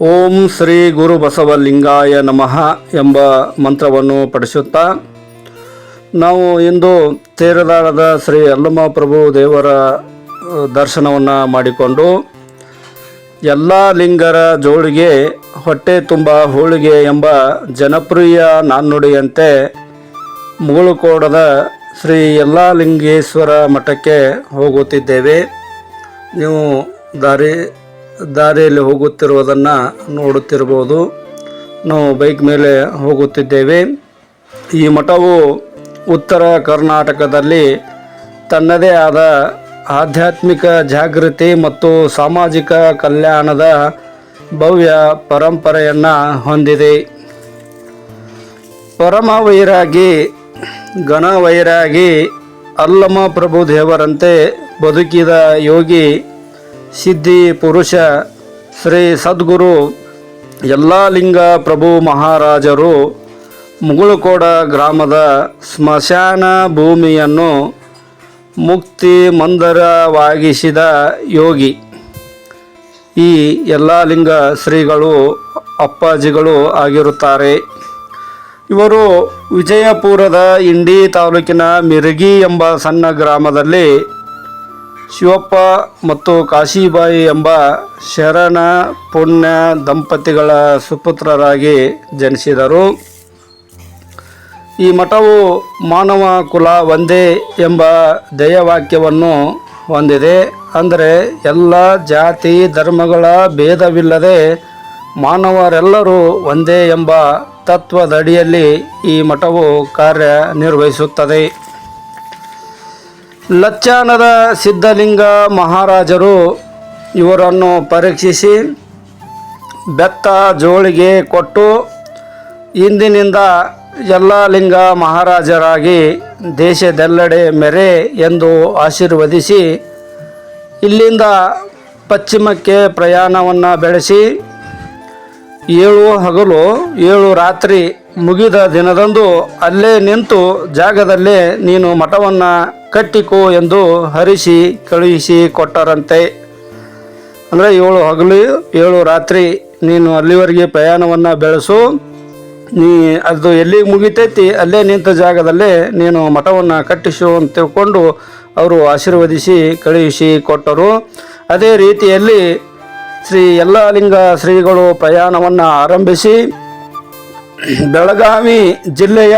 ಓಂ ಶ್ರೀ ಗುರು ಬಸವಲಿಂಗಾಯ ನಮಃ ಎಂಬ ಮಂತ್ರವನ್ನು ಪಠಿಸುತ್ತಾ ನಾವು ಇಂದು ತೇರದಾಳದ ಶ್ರೀ ಅಲ್ಲಮ ಪ್ರಭು ದೇವರ ದರ್ಶನವನ್ನು ಮಾಡಿಕೊಂಡು ಎಲ್ಲ ಲಿಂಗರ ಜೋಳಿಗೆ ಹೊಟ್ಟೆ ತುಂಬ ಹೋಳಿಗೆ ಎಂಬ ಜನಪ್ರಿಯ ನಾಣ್ಣುಡಿಯಂತೆ ಮುಗುಳುಕೋಡದ ಶ್ರೀ ಯಲ್ಲಾಲಿಂಗೇಶ್ವರ ಮಠಕ್ಕೆ ಹೋಗುತ್ತಿದ್ದೇವೆ. ನೀವು ದಾರಿಯಲ್ಲಿ ಹೋಗುತ್ತಿರುವುದನ್ನು ನೋಡುತ್ತಿರಬಹುದು. ನಾವು ಬೈಕ್ ಮೇಲೆ ಹೋಗುತ್ತಿದ್ದೇವೆ. ಈ ಮಠವು ಉತ್ತರ ಕರ್ನಾಟಕದಲ್ಲಿ ತನ್ನದೇ ಆದ ಆಧ್ಯಾತ್ಮಿಕ ಜಾಗೃತಿ ಮತ್ತು ಸಾಮಾಜಿಕ ಕಲ್ಯಾಣದ ಭವ್ಯ ಪರಂಪರೆಯನ್ನು ಹೊಂದಿದೆ. ಪರಮವೈರಾಗಿ ಗಣವೈರಾಗಿ ಅಲ್ಲಮ ಪ್ರಭು ದೇವರಂತೆ ಬದುಕಿದ ಯೋಗಿ ಸಿದ್ಧಿ ಪುರುಷ ಶ್ರೀ ಸದ್ಗುರು ಯಲ್ಲಾಲಿಂಗ ಪ್ರಭು ಮಹಾರಾಜರು ಮುಗುಳುಕೋಡ ಗ್ರಾಮದ ಸ್ಮಶಾನ ಭೂಮಿಯನ್ನು ಮುಕ್ತಿ ಮಂದಿರವಾಗಿಸಿದ ಯೋಗಿ. ಈ ಯಲ್ಲಾಲಿಂಗ ಶ್ರೀಗಳು ಅಪ್ಪಾಜಿಗಳು ಆಗಿರುತ್ತಾರೆ. ಇವರು ವಿಜಯಪುರದ ಇಂಡಿ ತಾಲೂಕಿನ ಮಿರಗಿ ಎಂಬ ಸಣ್ಣ ಗ್ರಾಮದಲ್ಲಿ ಶಿವಪ್ಪ ಮತ್ತು ಕಾಶಿಬಾಯಿ ಎಂಬ ಶರಣ ಪುಣ್ಯ ದಂಪತಿಗಳ ಸುಪುತ್ರರಾಗಿ ಜನಿಸಿದರು. ಈ ಮಠವು ಮಾನವ ಕುಲ ಒಂದೇ ಎಂಬ ಧ್ಯೇಯವಾಕ್ಯವನ್ನು ಹೊಂದಿದೆ. ಅಂದರೆ ಎಲ್ಲ ಜಾತಿ ಧರ್ಮಗಳ ಭೇದವಿಲ್ಲದೆ ಮಾನವರೆಲ್ಲರೂ ಒಂದೇ ಎಂಬ ತತ್ವದಡಿಯಲ್ಲಿ ಈ ಮಠವು ಕಾರ್ಯನಿರ್ವಹಿಸುತ್ತದೆ. ಲಚ್ಚಾನದ ಸಿದ್ಧಲಿಂಗ ಮಹಾರಾಜರು ಇವರನ್ನು ಪರೀಕ್ಷಿಸಿ ಬೆತ್ತ ಜೋಳಿಗೆ ಕೊಟ್ಟು ಇಂದಿನಿಂದ ಯಲ್ಲಾಲಿಂಗ ಮಹಾರಾಜರಾಗಿ ದೇಶದೆಲ್ಲೆಡೆ ಮೆರೆ ಎಂದು ಆಶೀರ್ವದಿಸಿ ಇಲ್ಲಿಂದ ಪಶ್ಚಿಮಕ್ಕೆ ಪ್ರಯಾಣವನ್ನು ಬೆಳೆಸಿ 7 ಹಗಲು 7 ರಾತ್ರಿ ಮುಗಿದ ದಿನದಂದು ಅಲ್ಲೇ ನಿಂತು ಜಾಗದಲ್ಲೇ ನೀನು ಮಠವನ್ನು ಕಟ್ಟಿಕೋ ಎಂದು ಹರಿಸಿ ಕಳುಹಿಸಿ ಕೊಟ್ಟರಂತೆ. ಅಂದರೆ 7 ಹಗಲು 7 ರಾತ್ರಿ ನೀನು ಅಲ್ಲಿವರೆಗೆ ಪ್ರಯಾಣವನ್ನು ಬೆಳೆಸು, ನೀ ಅದು ಎಲ್ಲಿಗೆ ಮುಗಿತೈತಿ ಅಲ್ಲೇ ನಿಂತ ಜಾಗದಲ್ಲೇ ನೀನು ಮಠವನ್ನು ಕಟ್ಟಿಸು ಅಂತ ತಿಳ್ಕೊಂಡು ಅವರು ಆಶೀರ್ವದಿಸಿ ಕಳುಹಿಸಿ ಕೊಟ್ಟರು. ಅದೇ ರೀತಿಯಲ್ಲಿ ಶ್ರೀ ಯಲ್ಲಾಲಿಂಗ ಶ್ರೀಗಳು ಪ್ರಯಾಣವನ್ನು ಆರಂಭಿಸಿ ಬೆಳಗಾವಿ ಜಿಲ್ಲೆಯ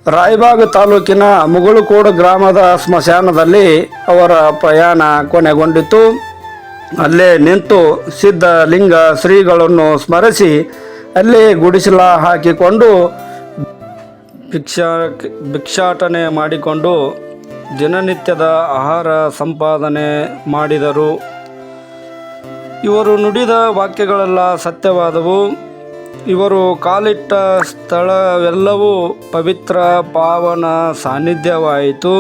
ರಾಯಬಾಗ ತಾಲೂಕಿನ ಮುಗುಳುಕೋಡು ಗ್ರಾಮದ ಸ್ಮಶಾನದಲ್ಲಿ ಅವರ ಪ್ರಯಾಣ ಕೊನೆಗೊಂಡಿತು. ಅಲ್ಲೇ ನಿಂತು ಸಿದ್ಧಲಿಂಗ ಶ್ರೀಗಳನ್ನು ಸ್ಮರಿಸಿ ಅಲ್ಲೇ ಗುಡಿಸಲ ಹಾಕಿಕೊಂಡು ಭಿಕ್ಷಾಟನೆ ಮಾಡಿಕೊಂಡು ದಿನನಿತ್ಯದ ಆಹಾರ ಸಂಪಾದನೆ ಮಾಡಿದರು. ಇವರು ನುಡಿದ ವಾಕ್ಯಗಳೆಲ್ಲ ಸತ್ಯವಾದವು. ಇವರು ಕಾಲಿಟ್ಟ ಸ್ಥಳವೆಲ್ಲವೂ ಪವಿತ್ರ ಪಾವನ ಸಾನ್ನಿಧ್ಯವಾಯಿತು.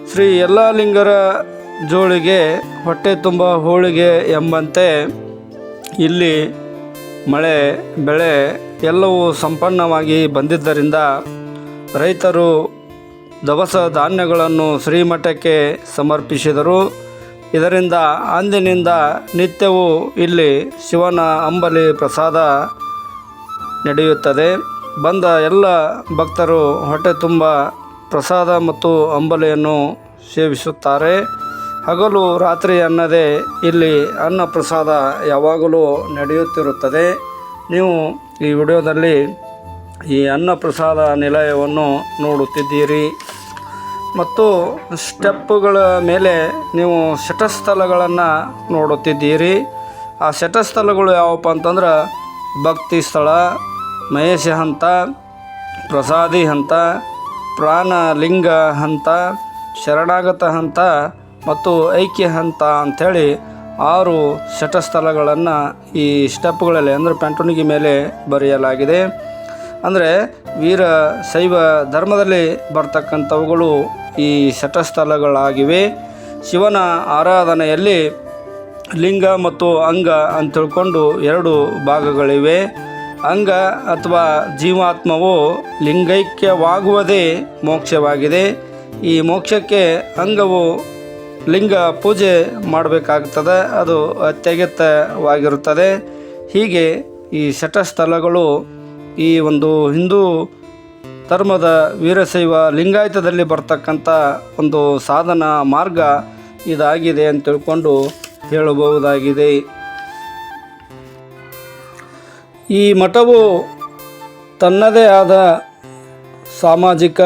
ಶ್ರೀ ಯಲ್ಲಾಲಿಂಗರ ಜೋಳಿಗೆ ಹೊಟ್ಟೆ ತುಂಬ ಹೋಳಿಗೆ ಎಂಬಂತೆ ಇಲ್ಲಿ ಮಳೆ ಬೆಳೆ ಎಲ್ಲವೂ ಸಂಪನ್ನವಾಗಿ ಬಂದಿದ್ದರಿಂದ ರೈತರು ದವಸ ಧಾನ್ಯಗಳನ್ನು ಶ್ರೀಮಠಕ್ಕೆ ಸಮರ್ಪಿಸಿದರು. ಇದರಿಂದ ಅಂದಿನಿಂದ ನಿತ್ಯವೂ ಇಲ್ಲಿ ಶಿವನ ಅಂಬಲಿ ಪ್ರಸಾದ ನಡೆಯುತ್ತದೆ. ಬಂದ ಎಲ್ಲ ಭಕ್ತರು ಹೊಟ್ಟೆ ತುಂಬ ಪ್ರಸಾದ ಮತ್ತು ಅಂಬಲಿಯನ್ನು ಸೇವಿಸುತ್ತಾರೆ. ಹಗಲು ರಾತ್ರಿ ಅನ್ನದೇ ಇಲ್ಲಿ ಅನ್ನ ಪ್ರಸಾದ ಯಾವಾಗಲೂ ನಡೆಯುತ್ತಿರುತ್ತದೆ. ನೀವು ಈ ವಿಡಿಯೋದಲ್ಲಿ ಈ ಅನ್ನ ಪ್ರಸಾದ ನಿಲಯವನ್ನು ನೋಡುತ್ತಿದ್ದೀರಿ ಮತ್ತು ಸ್ಟೆಪ್ಪುಗಳ ಮೇಲೆ ನೀವು ಶಟಸ್ಥಳಗಳನ್ನು ನೋಡುತ್ತಿದ್ದೀರಿ. ಆ ಶಟಸ್ಥಳಗಳು ಯಾವಪ್ಪ ಅಂತಂದ್ರೆ ಭಕ್ತಿ ಸ್ಥಳ, ಮಹೇಶ ಹಂತ, ಪ್ರಸಾದಿ ಹಂತ, ಪ್ರಾಣಲಿಂಗ ಹಂತ, ಶರಣಾಗತ ಹಂತ ಮತ್ತು ಐಕ್ಯ ಹಂತ ಅಂಥೇಳಿ 6 ಶಟಸ್ಥಳಗಳನ್ನು ಈ ಸ್ಟೆಪ್ಗಳಲ್ಲಿ ಅಂದರೆ ಪೆಂಟುಣಿಗೆ ಮೇಲೆ ಬರೆಯಲಾಗಿದೆ. ಅಂದರೆ ವೀರ ಶೈವ ಧರ್ಮದಲ್ಲಿ ಬರ್ತಕ್ಕಂಥವುಗಳು ಈ ಶಟಸ್ಥಳಗಳಾಗಿವೆ. ಶಿವನ ಆರಾಧನೆಯಲ್ಲಿ ಲಿಂಗ ಮತ್ತು ಅಂಗ ಅಂತ ತಿಳ್ಕೊಂಡು 2 ಭಾಗಗಳಿವೆ. ಅಂಗ ಅಥವಾ ಜೀವಾತ್ಮವು ಲಿಂಗೈಕ್ಯವಾಗುವುದೇ ಮೋಕ್ಷವಾಗಿದೆ. ಈ ಮೋಕ್ಷಕ್ಕೆ ಅಂಗವು ಲಿಂಗ ಪೂಜೆ ಮಾಡಬೇಕಾಗ್ತದೆ, ಅದು ಅತ್ಯಗತ್ಯವಾಗಿರುತ್ತದೆ. ಹೀಗೆ ಈ ಶಟಸ್ಥಲಗಳು ಈ ಒಂದು ಹಿಂದೂ ಧರ್ಮದ ವೀರಶೈವ ಲಿಂಗಾಯತದಲ್ಲಿ ಬರ್ತಕ್ಕಂಥ ಒಂದು ಸಾಧನ ಮಾರ್ಗ ಇದಾಗಿದೆ ಅಂತ ತಿಳ್ಕೊಂಡು ಹೇಳಬಹುದಾಗಿದೆ. ಈ ಮಠವು ತನ್ನದೇ ಆದ ಸಾಮಾಜಿಕ,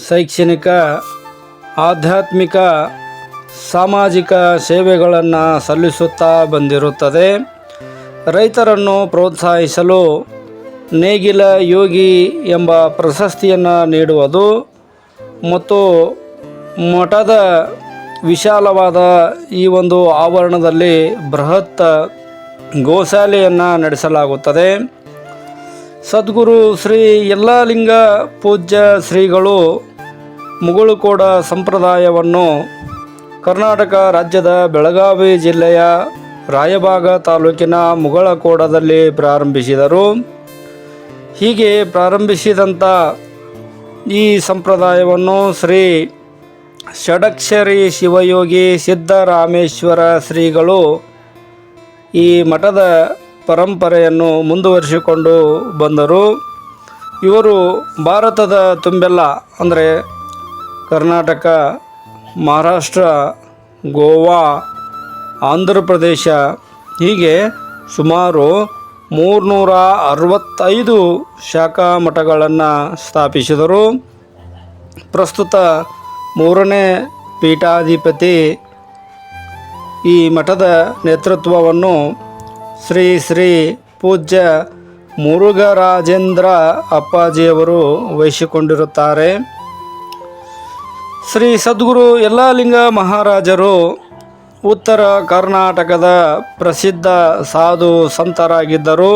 ಶೈಕ್ಷಣಿಕ, ಆಧ್ಯಾತ್ಮಿಕ, ಸಾಮಾಜಿಕ ಸೇವೆಗಳನ್ನು ಸಲ್ಲಿಸುತ್ತಾ ಬಂದಿರುತ್ತದೆ. ರೈತರನ್ನು ಪ್ರೋತ್ಸಾಹಿಸಲು ನೇಗಿಲ ಯೋಗಿ ಎಂಬ ಪ್ರಶಸ್ತಿಯನ್ನು ನೀಡುವುದು ಮತ್ತು ಮಠದ ವಿಶಾಲವಾದ ಈ ಒಂದು ಆವರಣದಲ್ಲಿ ಬೃಹತ್ ಗೋಶಾಲೆಯನ್ನು ನಡೆಸಲಾಗುತ್ತದೆ. ಸದ್ಗುರು ಶ್ರೀ ಯಲ್ಲಾಲಿಂಗ ಪೂಜ್ಯ ಶ್ರೀಗಳು ಮುಗುಳುಕೋಡ ಸಂಪ್ರದಾಯವನ್ನು ಕರ್ನಾಟಕ ರಾಜ್ಯದ ಬೆಳಗಾವಿ ಜಿಲ್ಲೆಯ ರಾಯಬಾಗ ತಾಲೂಕಿನ ಮುಗಳಕೋಡದಲ್ಲಿ ಪ್ರಾರಂಭಿಸಿದರು. ಹೀಗೆ ಪ್ರಾರಂಭಿಸಿದಂಥ ಈ ಸಂಪ್ರದಾಯವನ್ನು ಶ್ರೀ ಷಡಕ್ಷರಿ ಶಿವಯೋಗಿ ಸಿದ್ದರಾಮೇಶ್ವರ ಶ್ರೀಗಳು ಈ ಮಠದ ಪರಂಪರೆಯನ್ನು ಮುಂದುವರಿಸಿಕೊಂಡು ಬಂದರು. ಇವರು ಭಾರತದ ತುಂಬೆಲ್ಲ ಅಂದರೆ ಕರ್ನಾಟಕ, ಮಹಾರಾಷ್ಟ್ರ, ಗೋವಾ, ಆಂಧ್ರ ಪ್ರದೇಶ ಹೀಗೆ ಸುಮಾರು 365 ಶಾಖಾ ಮಠಗಳನ್ನು ಸ್ಥಾಪಿಸಿದರು. ಪ್ರಸ್ತುತ 3ನೇ ಪೀಠಾಧಿಪತಿ ಈ ಮಠದ ನೇತೃತ್ವವನ್ನು ಶ್ರೀ ಶ್ರೀ ಪೂಜ್ಯ ಮುರುಘರಾಜೇಂದ್ರ ಅಪ್ಪಾಜಿಯವರು ವಹಿಸಿಕೊಂಡಿರುತ್ತಾರೆ. ಶ್ರೀ ಸದ್ಗುರು ಯಲ್ಲಾಲಿಂಗ ಮಹಾರಾಜರು ಉತ್ತರ ಕರ್ನಾಟಕದ ಪ್ರಸಿದ್ಧ ಸಾಧು ಸಂತರಾಗಿದ್ದರು.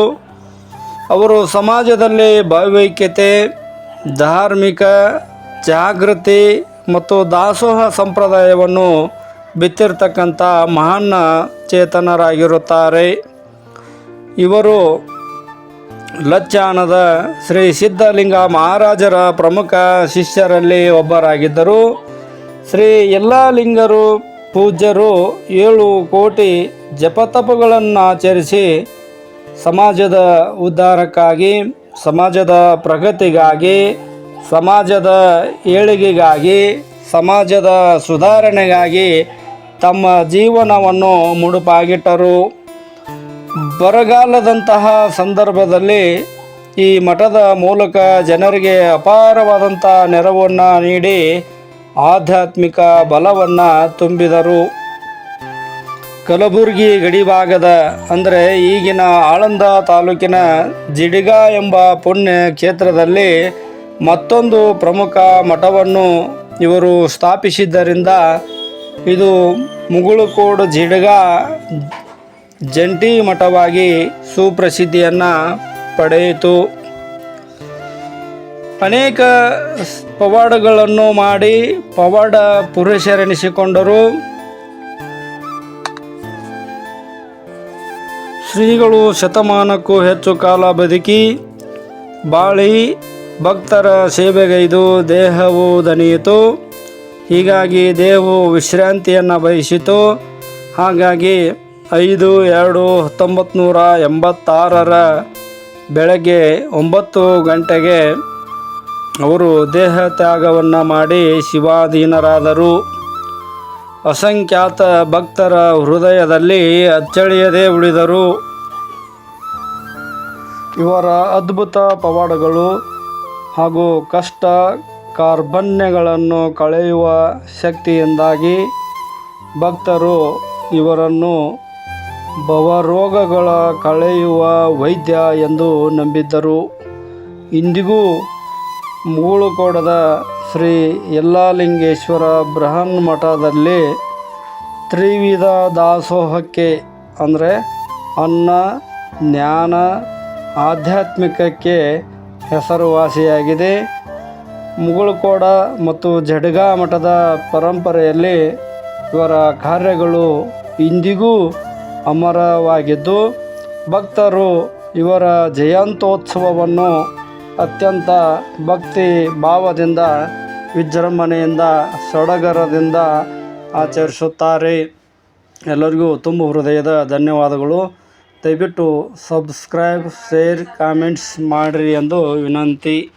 ಅವರು ಸಮಾಜದಲ್ಲಿ ಭಾವೈಕ್ಯತೆ, ಧಾರ್ಮಿಕ ಜಾಗೃತಿ ಮತ್ತು ದಾಸೋಹ ಸಂಪ್ರದಾಯವನ್ನು ಬಿತ್ತಿರ್ತಕ್ಕಂಥ ಮಹಾನ್ ಚೇತನರಾಗಿರುತ್ತಾರೆ. ಇವರು ಲಚ್ಚಾನದ ಶ್ರೀ ಸಿದ್ಧಲಿಂಗ ಮಹಾರಾಜರ ಪ್ರಮುಖ ಶಿಷ್ಯರಲ್ಲಿ ಒಬ್ಬರಾಗಿದ್ದರು. ಶ್ರೀ ಯಲ್ಲಾಲಿಂಗರು ಪೂಜ್ಯರು 7 ಕೋಟಿ ಜಪತಪಗಳನ್ನು ಆಚರಿಸಿ ಸಮಾಜದ ಉದ್ಧಾರಕ್ಕಾಗಿ, ಸಮಾಜದ ಪ್ರಗತಿಗಾಗಿ, ಸಮಾಜದ ಏಳಿಗೆಗಾಗಿ, ಸಮಾಜದ ಸುಧಾರಣೆಗಾಗಿ ತಮ್ಮ ಜೀವನವನ್ನು ಮುಡುಪಾಗಿಟ್ಟರು. ಬರಗಾಲದಂತಹ ಸಂದರ್ಭದಲ್ಲಿ ಈ ಮಠದ ಮೂಲಕ ಜನರಿಗೆ ಅಪಾರವಾದಂಥ ನೆರವನ್ನು ನೀಡಿ ಆಧ್ಯಾತ್ಮಿಕ ಬಲವನ್ನು ತುಂಬಿದರು. ಕಲಬುರಗಿ ಗಡಿಭಾಗದ ಅಂದರೆ ಈಗಿನ ಆಳಂದ ತಾಲೂಕಿನ ಜಿಡಿಗ ಎಂಬ ಪುಣ್ಯ ಕ್ಷೇತ್ರದಲ್ಲಿ ಮತ್ತೊಂದು ಪ್ರಮುಖ ಮಠವನ್ನು ಇವರು ಸ್ಥಾಪಿಸಿದ್ದರಿಂದ ಇದು ಮುಗುಳುಕೋಡು ಜಿಡಿಗ ಜಂಟಿ ಮಠವಾಗಿ ಸುಪ್ರಸಿದ್ಧಿಯನ್ನು ಪಡೆಯಿತು. ಅನೇಕ ಪವಾಡಗಳನ್ನು ಮಾಡಿ ಪವಾಡ ಪುರುಷರೆನಿಸಿಕೊಂಡರು. ಶ್ರೀಗಳು ಶತಮಾನಕ್ಕೂ ಹೆಚ್ಚು ಕಾಲ ಬದುಕಿ ಬಾಳಿ ಭಕ್ತರ ಸೇವೆಗೈದು ದೇಹವು ದಣಿಯಿತು. ಹೀಗಾಗಿ ದೇಹವು ವಿಶ್ರಾಂತಿಯನ್ನು ಬಯಸಿತು. ಹಾಗಾಗಿ 5/2/1986 ಬೆಳಗ್ಗೆ 9 ಗಂಟೆಗೆ ಅವರು ದೇಹ ತ್ಯಾಗವನ್ನು ಮಾಡಿ ಶಿವಾಧೀನರಾದರು. ಅಸಂಖ್ಯಾತ ಭಕ್ತರ ಹೃದಯದಲ್ಲಿ ಅಚ್ಚಳಿಯದೇ ಉಳಿದರು. ಇವರ ಅದ್ಭುತ ಪವಾಡಗಳು ಹಾಗೂ ಕಷ್ಟ ಕಾರ್ಪಣ್ಯಗಳನ್ನು ಕಳೆಯುವ ಶಕ್ತಿಯಿಂದಾಗಿ ಭಕ್ತರು ಇವರನ್ನು ಭವರೋಗಗಳ ಕಳೆಯುವ ವೈದ್ಯ ಎಂದು ನಂಬಿದ್ದರು. ಇಂದಿಗೂ ಮುಗುಳುಕೋಡದ ಶ್ರೀ ಯಲ್ಲಾಲಿಂಗೇಶ್ವರ ಬೃಹನ್ಮಠದಲ್ಲಿ ತ್ರಿವಿಧ ದಾಸೋಹಕ್ಕೆ ಅಂದರೆ ಅನ್ನ, ಜ್ಞಾನ, ಆಧ್ಯಾತ್ಮಿಕಕ್ಕೆ ಹೆಸರುವಾಸಿಯಾಗಿದೆ. ಮುಗುಳುಕೋಡ ಮತ್ತು ಜಡಗ ಮಠದ ಪರಂಪರೆಯಲ್ಲಿ ಇವರ ಕಾರ್ಯಗಳು ಇಂದಿಗೂ ಅಮರವಾಗಿದ್ದು ಭಕ್ತರು ಇವರ ಜಯಂತ್ಯೋತ್ಸವವನ್ನು ಅತ್ಯಂತ ಭಕ್ತಿ ಭಾವದಿಂದ, ವಿಜೃಂಭಣೆಯಿಂದ, ಸಡಗರದಿಂದ ಆಚರಿಸುತ್ತಾರೆ. ಎಲ್ಲರಿಗೂ ತುಂಬ ಹೃದಯದ ಧನ್ಯವಾದಗಳು. ದಯವಿಟ್ಟು ಸಬ್ಸ್ಕ್ರೈಬ್, ಶೇರ್, ಕಾಮೆಂಟ್ಸ್ ಮಾಡಿರಿ ಎಂದು ವಿನಂತಿ.